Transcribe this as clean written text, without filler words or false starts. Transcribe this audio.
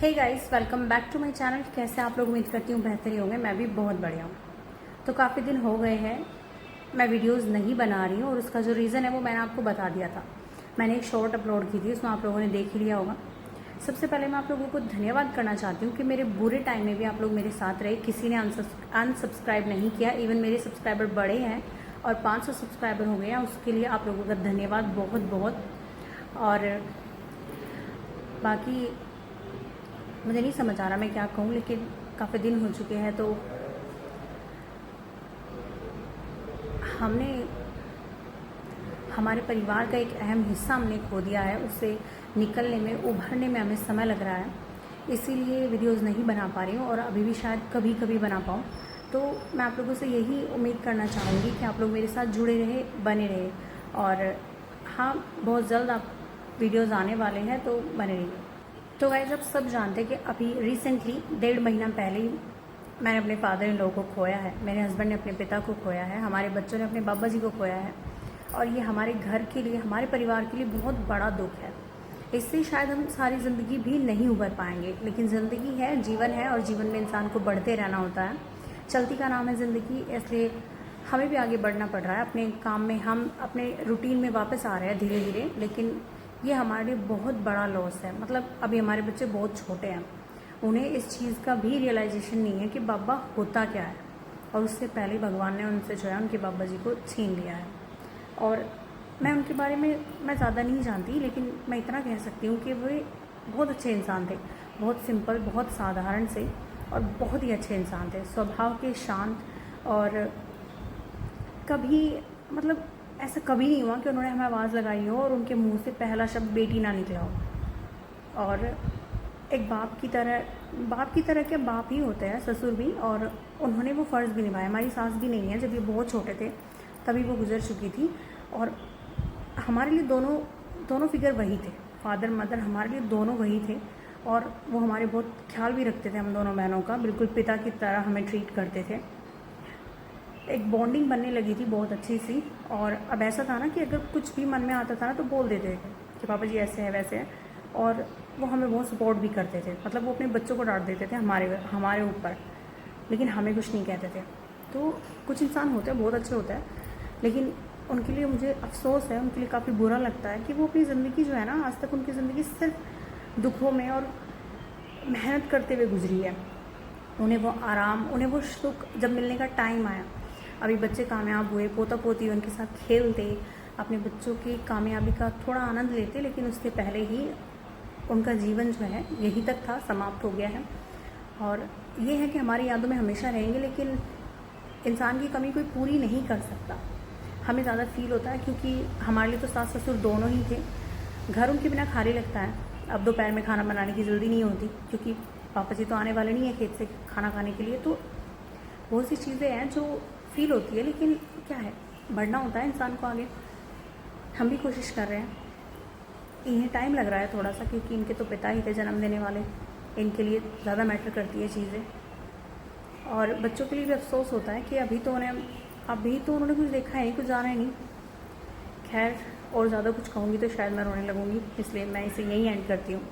Hey guys, welcome back to my channel. कैसे आप लोग? उम्मीद करती हूँ बेहतर ही होंगे। मैं भी बहुत बढ़िया हूँ। तो काफ़ी दिन हो गए हैं मैं वीडियोस नहीं बना रही हूँ और उसका जो रीज़न है वो मैंने आपको बता दिया था। मैंने एक शॉर्ट अपलोड की थी, उसमें आप लोगों ने देख ही लिया होगा। सबसे पहले मैं आप लोगों को धन्यवाद करना चाहती हूँ कि मेरे बुरे टाइम में भी आप लोग मेरे साथ रहे। किसी ने अनसब्सक्राइब नहीं किया। इवन मेरे सब्सक्राइबर बड़े हैं और 500 सब्सक्राइबर हो गए हैं। उसके लिए आप लोगों का धन्यवाद बहुत बहुत। और बाकी मुझे नहीं समझ आ रहा मैं क्या कहूँ, लेकिन काफ़ी दिन हो चुके हैं तो हमने हमारे परिवार का एक अहम हिस्सा हमने खो दिया है। उससे निकलने में, उभरने में हमें समय लग रहा है। इसीलिए वीडियोस नहीं बना पा रही हूँ और अभी भी शायद कभी कभी बना पाऊँ। तो मैं आप लोगों से यही उम्मीद करना चाहूँगी कि आप लोग मेरे साथ जुड़े रहे, बने रहे। और हाँ, बहुत जल्द आप वीडियोज़ आने वाले हैं, तो बने रहिए। तो गाइस, आप सब जानते हैं कि अभी रिसेंटली 1.5 महीना पहले ही मैंने अपने फादर इन लॉ को खोया है। मेरे हस्बैंड ने अपने पिता को खोया है। हमारे बच्चों ने अपने बाबा जी को खोया है। और ये हमारे घर के लिए, हमारे परिवार के लिए बहुत बड़ा दुख है। इससे शायद हम सारी ज़िंदगी भी नहीं उभर पाएंगे, लेकिन ज़िंदगी है, जीवन है और जीवन में इंसान को बढ़ते रहना होता है। चलती का नाम है ज़िंदगी, इसलिए हमें भी आगे बढ़ना पड़ रहा है अपने काम में। हम अपने रूटीन में वापस आ रहे हैं धीरे धीरे, लेकिन ये हमारे लिए बहुत बड़ा लॉस है। मतलब अभी हमारे बच्चे बहुत छोटे हैं, उन्हें इस चीज़ का भी रियलाइजेशन नहीं है कि बाबा होता क्या है। और उससे पहले भगवान ने उनसे जो है उनके बाबा जी को छीन लिया है। और मैं उनके बारे में मैं ज़्यादा नहीं जानती, लेकिन मैं इतना कह सकती हूँ कि वे बहुत अच्छे इंसान थे। बहुत सिंपल, बहुत साधारण से और बहुत ही अच्छे इंसान थे, स्वभाव के शांत। और कभी मतलब ऐसा कभी नहीं हुआ कि उन्होंने हमें आवाज़ लगाई हो और उनके मुंह से पहला शब्द बेटी ना निकला हो। और एक बाप की तरह के बाप ही होते हैं ससुर भी, और उन्होंने वो फ़र्ज़ भी निभाया। हमारी सास भी नहीं है, जब ये बहुत छोटे थे तभी वो गुजर चुकी थी। और हमारे लिए दोनों फिगर वही थे, फादर मदर हमारे लिए दोनों वही थे। और वो हमारे बहुत ख्याल भी रखते थे हम दोनों बहनों का, बिल्कुल पिता की तरह हमें ट्रीट करते थे। एक बॉन्डिंग बनने लगी थी बहुत अच्छी सी। और अब ऐसा था ना कि अगर कुछ भी मन में आता था ना तो बोल देते थे कि पापा जी ऐसे है वैसे है। और वो हमें बहुत सपोर्ट भी करते थे। मतलब वो अपने बच्चों को डांट देते थे हमारे ऊपर, लेकिन हमें कुछ नहीं कहते थे। तो कुछ इंसान होते हैं बहुत अच्छे होते हैं, लेकिन उनके लिए मुझे अफसोस है, उनके लिए काफ़ी बुरा लगता है कि वो अपनी ज़िंदगी जो है ना, आज तक उनकी ज़िंदगी सिर्फ दुखों में और मेहनत करते हुए गुजरी है। उन्हें वो आराम, उन्हें वो सुख जब मिलने का टाइम आया, अभी बच्चे कामयाब हुए, पोता पोती उनके साथ खेलते, अपने बच्चों की कामयाबी का थोड़ा आनंद लेते, लेकिन उससे पहले ही उनका जीवन जो है यहीं तक था, समाप्त हो गया है। और ये है कि हमारी यादों में हमेशा रहेंगे, लेकिन इंसान की कमी कोई पूरी नहीं कर सकता। हमें ज़्यादा फील होता है क्योंकि हमारे लिए तो सास ससुर दोनों ही थे। घर उनके बिना खाली लगता है। अब दोपहर में खाना बनाने की जल्दी नहीं होती क्योंकि पापा जी तो आने वाले नहीं है खेत से खाना खाने के लिए। तो बहुत सी चीज़ें हैं जो फील होती है, लेकिन क्या है, बढ़ना होता है इंसान को आगे। हम भी कोशिश कर रहे हैं। इन्हें टाइम लग रहा है थोड़ा सा, क्योंकि इनके तो पिता ही थे जन्म देने वाले। इनके लिए ज़्यादा मैटर करती है चीज़ें। और बच्चों के लिए भी अफसोस होता है कि अभी तो उन्होंने कुछ देखा है, कुछ जाना ही नहीं। खैर, और ज़्यादा कुछ कहूँगी तो शायद मैं रोने लगूँगी, इसलिए मैं इसे यहीं एंड करती हूँ।